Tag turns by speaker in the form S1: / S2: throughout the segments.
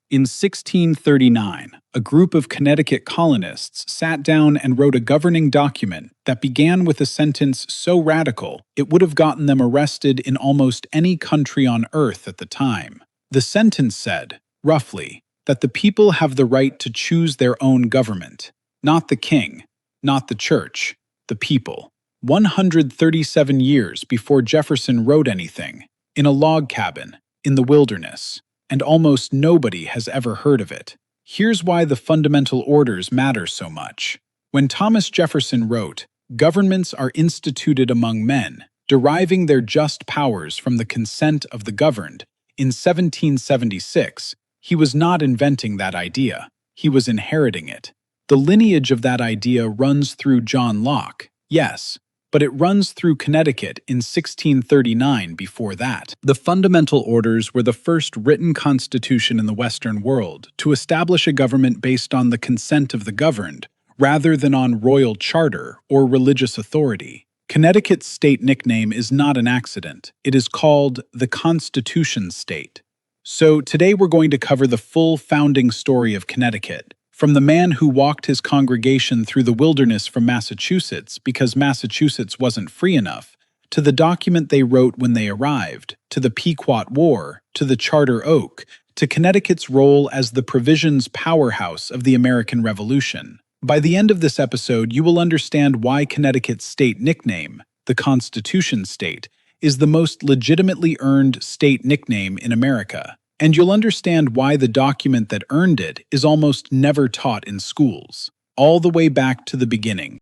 S1: In 1639, a group of Connecticut colonists sat down and wrote a governing document that began with a sentence so radical it would have gotten them arrested in almost any country on earth at the time. The sentence said, roughly, that the people have the right to choose their own government, not the king, not the church, the people. 137 years before Jefferson wrote anything, in a log cabin, in the wilderness, and almost nobody has ever heard of it. Here's why the fundamental orders matter so much. When Thomas Jefferson wrote, "Governments are instituted among men, deriving their just powers from the consent of the governed," in 1776, he was not inventing that idea, he was inheriting it. The lineage of that idea runs through John Locke, yes, but it runs through Connecticut in 1639 before that. The Fundamental Orders were the first written constitution in the Western world to establish a government based on the consent of the governed, rather than on royal charter or religious authority. Connecticut's state nickname is not an accident. It is called the Constitution State. So today we're going to cover the full founding story of Connecticut, from the man who walked his congregation through the wilderness from Massachusetts because Massachusetts wasn't free enough, to the document they wrote when they arrived, to the Pequot War, to the Charter Oak, to Connecticut's role as the provisions powerhouse of the American Revolution. By the end of this episode, you will understand why Connecticut's state nickname, the Constitution State, is the most legitimately earned state nickname in America. And you'll understand why the document that earned it is almost never taught in schools, all the way back to the beginning.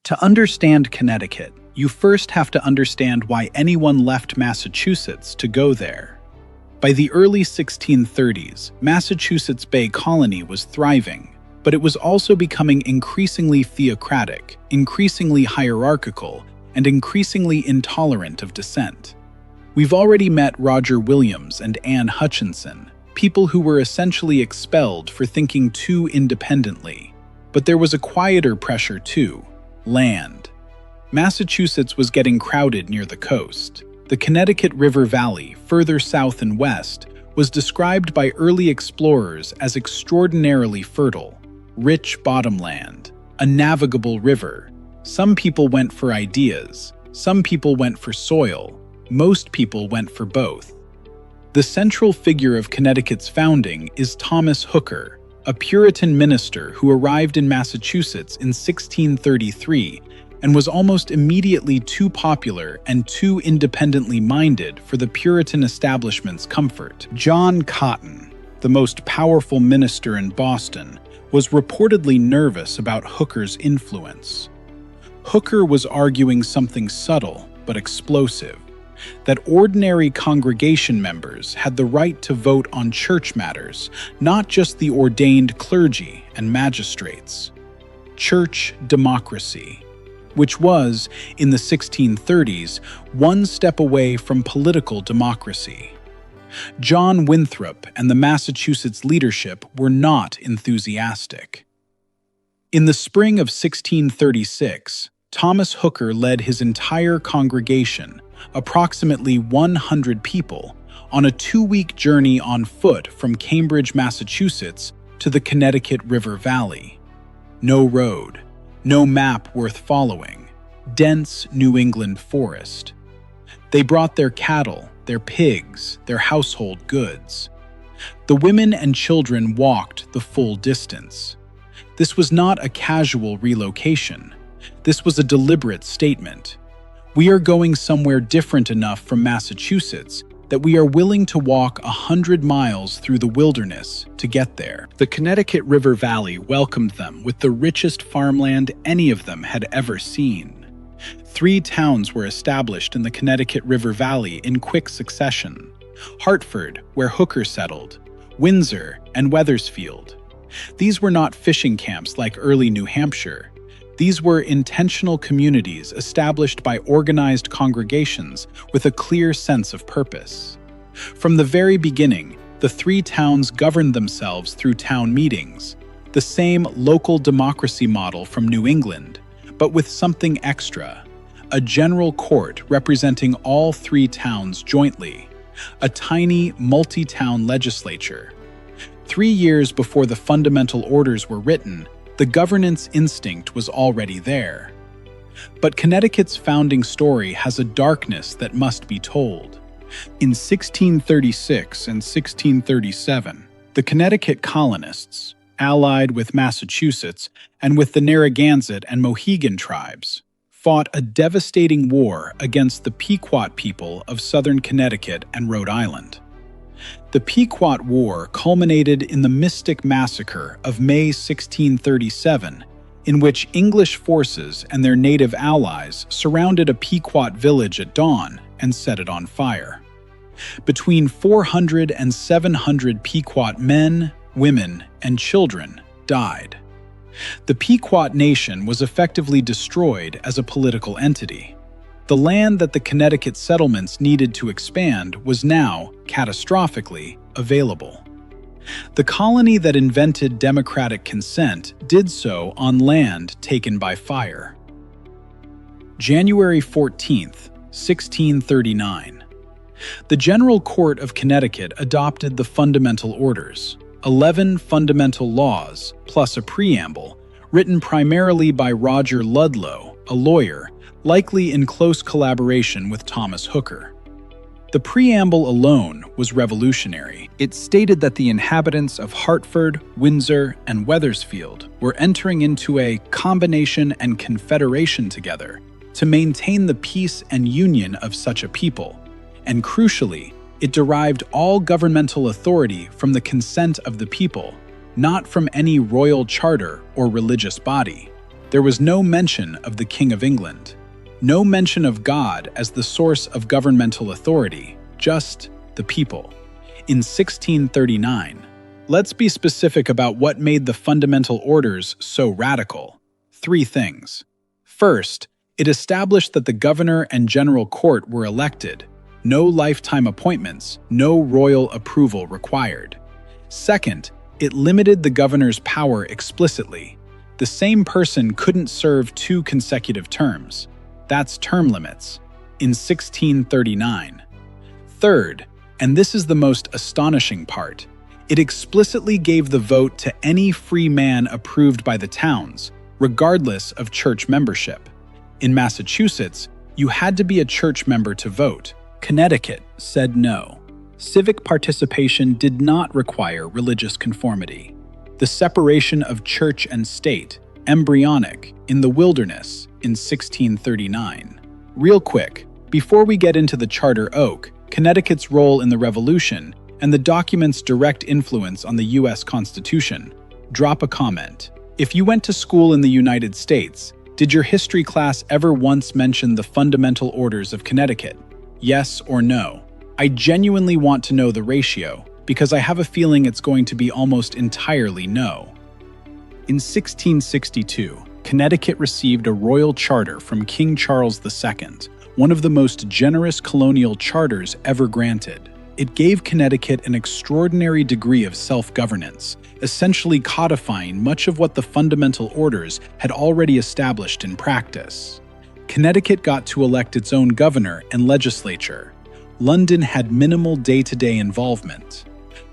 S1: To understand Connecticut, you first have to understand why anyone left Massachusetts to go there. By the early 1630s, Massachusetts Bay Colony was thriving, but it was also becoming increasingly theocratic, increasingly hierarchical, and increasingly intolerant of dissent. We've already met Roger Williams and Anne Hutchinson, people who were essentially expelled for thinking too independently. But there was a quieter pressure too: land. Massachusetts was getting crowded near the coast. The Connecticut River Valley, further south and west, was described by early explorers as extraordinarily fertile. Rich bottomland, a navigable river. Some people went for ideas, some people went for soil, most people went for both. The central figure of Connecticut's founding is Thomas Hooker, a Puritan minister who arrived in Massachusetts in 1633 and was almost immediately too popular and too independently minded for the Puritan establishment's comfort. John Cotton, the most powerful minister in Boston, was reportedly nervous about Hooker's influence. Hooker was arguing something subtle but explosive, that ordinary congregation members had the right to vote on church matters, not just the ordained clergy and magistrates. Church democracy, which was, in the 1630s, one step away from political democracy. John Winthrop and the Massachusetts leadership were not enthusiastic. In the spring of 1636, Thomas Hooker led his entire congregation, approximately 100 people, on a 2-week journey on foot from Cambridge, Massachusetts to the Connecticut River Valley. No road, no map worth following, dense New England forest. They brought their cattle, their pigs, their household goods. The women and children walked the full distance. This was not a casual relocation. This was a deliberate statement. We are going somewhere different enough from Massachusetts that we are willing to walk 100 miles through the wilderness to get there. The Connecticut River Valley welcomed them with the richest farmland any of them had ever seen. 3 towns were established in the Connecticut River Valley in quick succession: Hartford, where Hooker settled, Windsor, and Wethersfield. These were not fishing camps like early New Hampshire. These were intentional communities established by organized congregations with a clear sense of purpose. From the very beginning, the 3 towns governed themselves through town meetings, the same local democracy model from New England, but with something extra: a general court representing all three towns jointly, a tiny multi-town legislature. 3 years before the fundamental orders were written, the governance instinct was already there. But Connecticut's founding story has a darkness that must be told. In 1636 and 1637, the Connecticut colonists, allied with Massachusetts and with the Narragansett and Mohegan tribes, fought a devastating war against the Pequot people of southern Connecticut and Rhode Island. The Pequot War culminated in the Mystic Massacre of May 1637, in which English forces and their native allies surrounded a Pequot village at dawn and set it on fire. Between 400 and 700 Pequot men, women, and children died. The Pequot Nation was effectively destroyed as a political entity. The land that the Connecticut settlements needed to expand was now, catastrophically, available. The colony that invented democratic consent did so on land taken by fire. January 14th, 1639. The General Court of Connecticut adopted the Fundamental Orders, 11 fundamental laws, plus a preamble, written primarily by Roger Ludlow, a lawyer, likely in close collaboration with Thomas Hooker. The preamble alone was revolutionary. It stated that the inhabitants of Hartford, Windsor, and Wethersfield were entering into a combination and confederation together to maintain the peace and union of such a people, and crucially, it derived all governmental authority from the consent of the people, not from any royal charter or religious body. There was no mention of the King of England, no mention of God as the source of governmental authority, just the people. In 1639, let's be specific about what made the Fundamental Orders so radical. 3 things. First, it established that the governor and general court were elected. No lifetime appointments, no royal approval required. Second, it limited the governor's power explicitly. The same person couldn't serve 2 consecutive terms. That's term limits. In 1639. Third, and this is the most astonishing part, it explicitly gave the vote to any free man approved by the towns, regardless of church membership. In Massachusetts, you had to be a church member to vote. Connecticut said no. Civic participation did not require religious conformity. The separation of church and state, embryonic, in the wilderness in 1639. Real quick, before we get into the Charter Oak, Connecticut's role in the Revolution, and the document's direct influence on the U.S. Constitution, drop a comment. If you went to school in the United States, did your history class ever once mention the Fundamental Orders of Connecticut? Yes or no? I genuinely want to know the ratio, because I have a feeling it's going to be almost entirely no. In 1662, Connecticut received a royal charter from King Charles II, one of the most generous colonial charters ever granted. It gave Connecticut an extraordinary degree of self-governance, essentially codifying much of what the Fundamental Orders had already established in practice. Connecticut got to elect its own governor and legislature. London had minimal day-to-day involvement.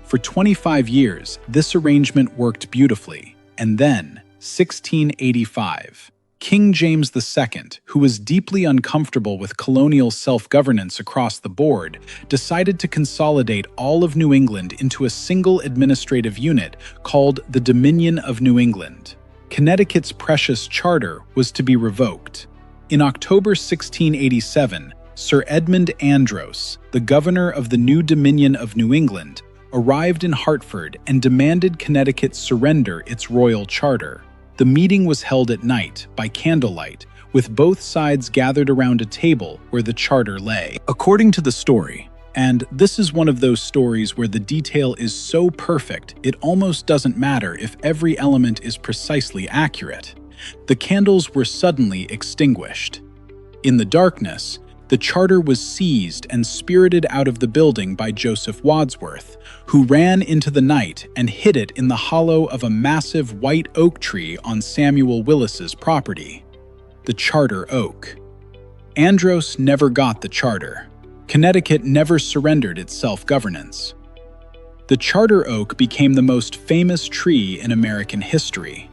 S1: For 25 years, this arrangement worked beautifully, and then, 1685, King James II, who was deeply uncomfortable with colonial self-governance across the board, decided to consolidate all of New England into a single administrative unit called the Dominion of New England. Connecticut's precious charter was to be revoked. In October 1687, Sir Edmund Andros, the governor of the new Dominion of New England, arrived in Hartford and demanded Connecticut surrender its royal charter. The meeting was held at night, by candlelight, with both sides gathered around a table where the charter lay. According to the story, and this is one of those stories where the detail is so perfect it almost doesn't matter if every element is precisely accurate, the candles were suddenly extinguished. In the darkness, the charter was seized and spirited out of the building by Joseph Wadsworth, who ran into the night and hid it in the hollow of a massive white oak tree on Samuel Willis's property. the charter oak. Andros never got the charter. Connecticut never surrendered its self-governance. The charter oak became the most famous tree in American history.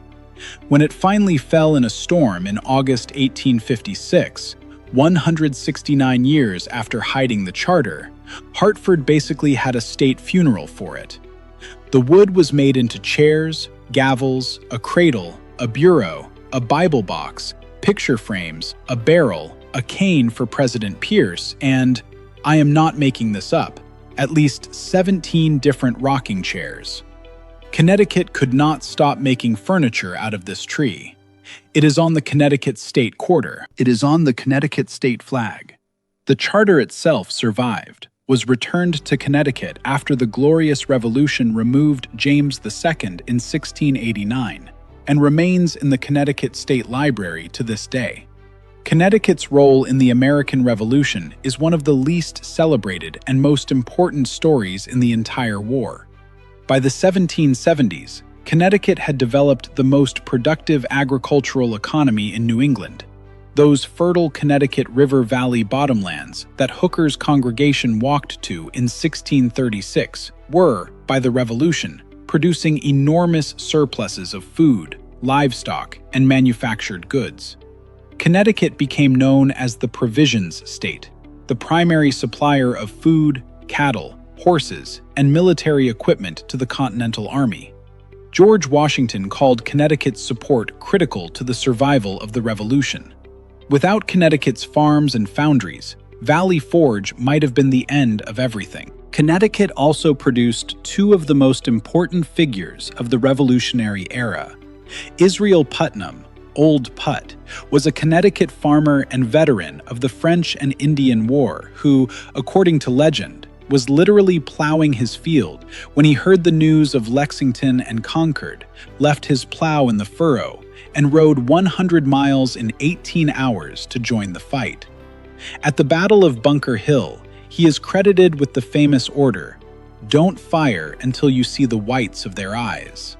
S1: When it finally fell in a storm in August 1856, 169 years after hiding the charter, Hartford basically had a state funeral for it. The wood was made into chairs, gavels, a cradle, a bureau, a Bible box, picture frames, a barrel, a cane for President Pierce, and, I am not making this up, at least 17 different rocking chairs. Connecticut could not stop making furniture out of this tree. It is on the Connecticut state quarter. It is on the Connecticut state flag. The charter itself survived, was returned to Connecticut after the Glorious Revolution removed James II in 1689, and remains in the Connecticut State Library to this day. Connecticut's role in the American Revolution is one of the least celebrated and most important stories in the entire war. By the 1770s, Connecticut had developed the most productive agricultural economy in New England. Those fertile Connecticut River Valley bottomlands that Hooker's congregation walked to in 1636 were, by the Revolution, producing enormous surpluses of food, livestock, and manufactured goods. Connecticut became known as the Provisions State, the primary supplier of food, cattle, horses, and military equipment to the Continental Army. George Washington called Connecticut's support critical to the survival of the Revolution. Without Connecticut's farms and foundries, Valley Forge might have been the end of everything. Connecticut also produced two of the most important figures of the Revolutionary era. Israel Putnam, Old Put, was a Connecticut farmer and veteran of the French and Indian War who, according to legend, was literally plowing his field when he heard the news of Lexington and Concord, left his plow in the furrow, and rode 100 miles in 18 hours to join the fight. At the Battle of Bunker Hill, he is credited with the famous order, "Don't fire until you see the whites of their eyes."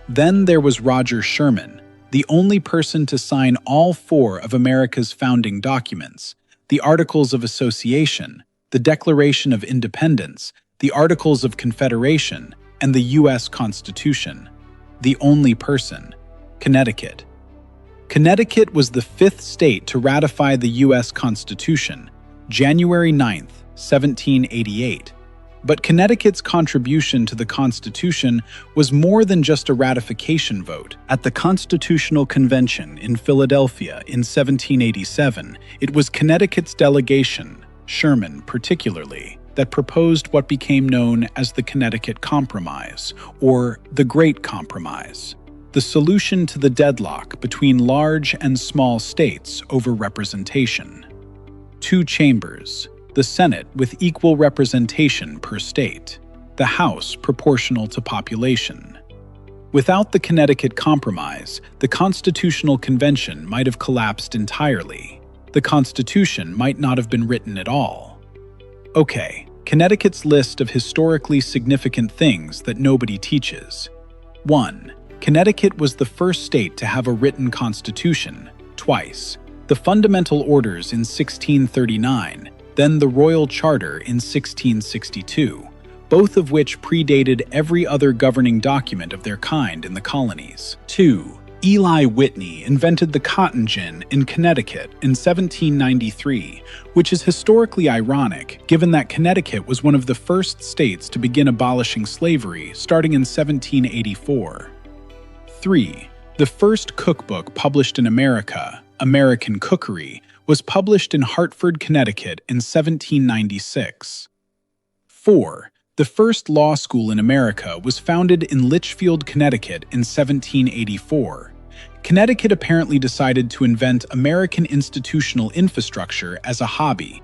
S1: Then there was Roger Sherman, the only person to sign all four of America's founding documents: the Articles of Association, the Declaration of Independence, the Articles of Confederation, and the U.S. Constitution. The only person: Connecticut. Connecticut was the fifth state to ratify the U.S. Constitution, January 9, 1788. But Connecticut's contribution to the Constitution was more than just a ratification vote. At the Constitutional Convention in Philadelphia in 1787, it was Connecticut's delegation, Sherman particularly, that proposed what became known as the Connecticut Compromise, or the Great Compromise, the solution to the deadlock between large and small states over representation. Two chambers, the Senate with equal representation per state, the House proportional to population. Without the Connecticut Compromise, the Constitutional Convention might have collapsed entirely. The Constitution might not have been written at all. Okay, Connecticut's list of historically significant things that nobody teaches. 1. Connecticut was the first state to have a written constitution, twice. The Fundamental Orders in 1639, then the Royal Charter in 1662, both of which predated every other governing document of their kind in the colonies. 2. Eli Whitney invented the cotton gin in Connecticut in 1793, which is historically ironic given that Connecticut was one of the first states to begin abolishing slavery starting in 1784. 3. The first cookbook published in America, American Cookery, was published in Hartford, Connecticut in 1796. 4. The first law school in America was founded in Litchfield, Connecticut in 1784. Connecticut apparently decided to invent American institutional infrastructure as a hobby.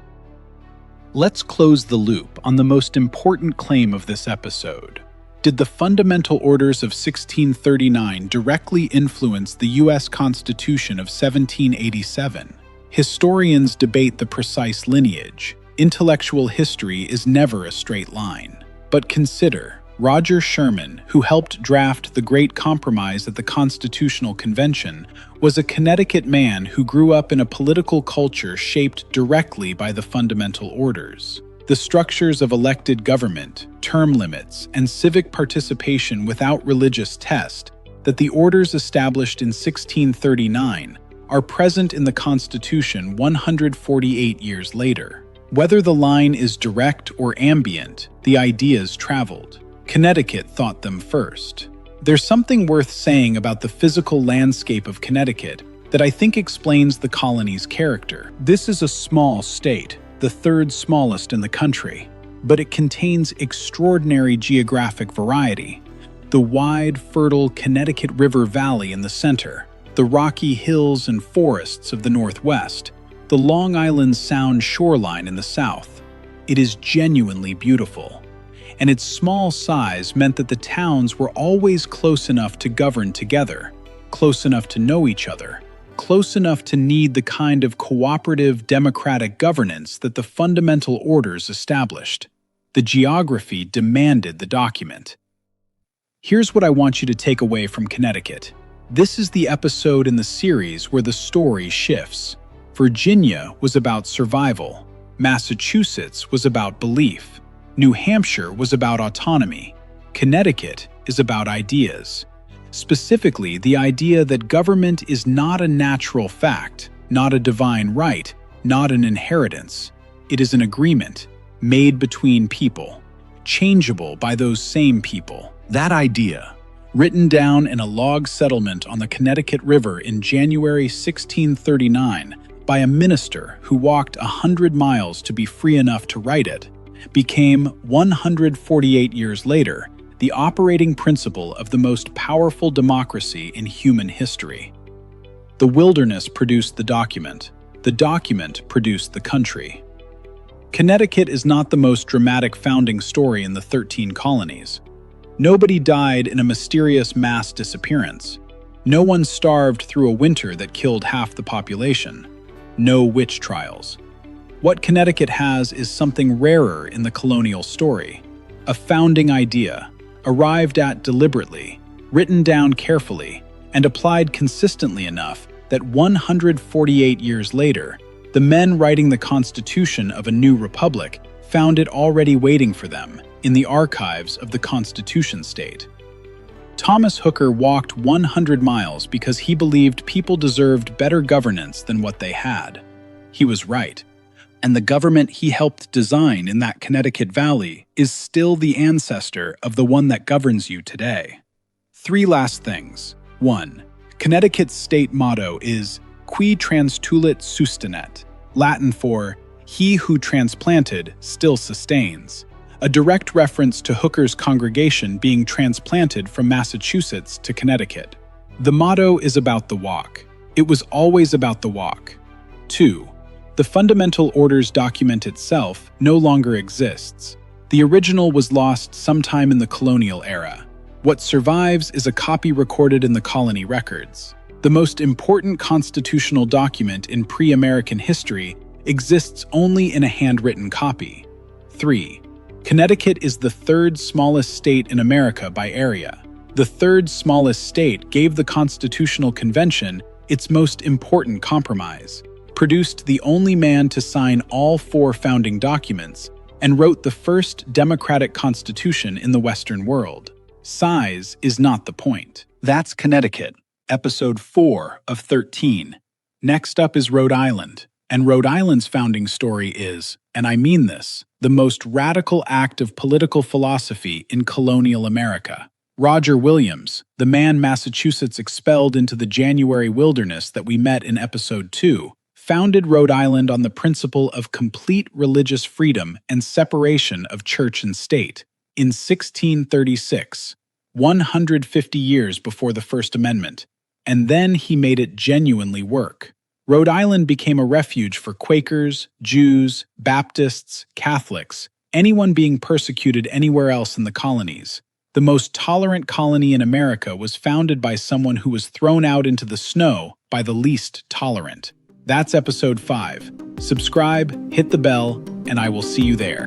S1: Let's close the loop on the most important claim of this episode. Did the Fundamental Orders of 1639 directly influence the U.S. Constitution of 1787? Historians debate the precise lineage. Intellectual history is never a straight line. But consider, Roger Sherman, who helped draft the Great Compromise at the Constitutional Convention, was a Connecticut man who grew up in a political culture shaped directly by the fundamental orders. The structures of elected government, term limits, and civic participation without religious test that the orders established in 1639 are present in the Constitution 148 years later. Whether the line is direct or ambient, the ideas traveled. Connecticut thought them first. There's something worth saying about the physical landscape of Connecticut that I think explains the colony's character. This is a small state, the third smallest in the country, but it contains extraordinary geographic variety. The wide, fertile Connecticut River Valley in the center, the rocky hills and forests of the northwest, the Long Island Sound shoreline in the south. It is genuinely beautiful, and its small size meant that the towns were always close enough to govern together, close enough to know each other, close enough to need the kind of cooperative democratic governance that the fundamental orders established. The geography demanded the document. Here's what I want you to take away from Connecticut. This is the episode in the series where the story shifts. Virginia was about survival. Massachusetts was about belief. New Hampshire was about autonomy. Connecticut is about ideas. Specifically, the idea that government is not a natural fact, not a divine right, not an inheritance. It is an agreement made between people, changeable by those same people. That idea, written down in a log settlement on the Connecticut River in January 1639 by a minister who walked 100 miles to be free enough to write it, became 148 years later the operating principle of the most powerful democracy in human history. The wilderness produced the document produced the country. Connecticut is not the most dramatic founding story in the 13 colonies. Nobody died in a mysterious mass disappearance. No one starved through a winter that killed half the population. No witch trials. What Connecticut has is something rarer in the colonial story. A founding idea, arrived at deliberately, written down carefully, and applied consistently enough that 148 years later, the men writing the Constitution of a new republic found it already waiting for them in the archives of the Constitution State. Thomas Hooker walked 100 miles because he believed people deserved better governance than what they had. He was right. And the government he helped design in that Connecticut Valley is still the ancestor of the one that governs you today. 3 last things. 1. Connecticut's state motto is Qui transtulit sustinet, Latin for He who transplanted still sustains, a direct reference to Hooker's congregation being transplanted from Massachusetts to Connecticut. The motto is about the walk. It was always about the walk. 2. The Fundamental Orders document itself no longer exists. The original was lost sometime in the colonial era. What survives is a copy recorded in the colony records. The most important constitutional document in pre-American history exists only in a handwritten copy. 3. Connecticut is the 3rd smallest state in America by area. The 3rd smallest state gave the Constitutional Convention its most important compromise, produced the only man to sign all 4 founding documents, and wrote the first democratic constitution in the Western world. Size is not the point. That's Connecticut, episode 4 of 13. Next up is Rhode Island, and Rhode Island's founding story is, and I mean this, the most radical act of political philosophy in colonial America. Roger Williams, the man Massachusetts expelled into the January wilderness that we met in episode 2, founded Rhode Island on the principle of complete religious freedom and separation of church and state in 1636, 150 years before the First Amendment, and then he made it genuinely work. Rhode Island became a refuge for Quakers, Jews, Baptists, Catholics, anyone being persecuted anywhere else in the colonies. The most tolerant colony in America was founded by someone who was thrown out into the snow by the least tolerant. That's episode 5. Subscribe, hit the bell, and I will see you there.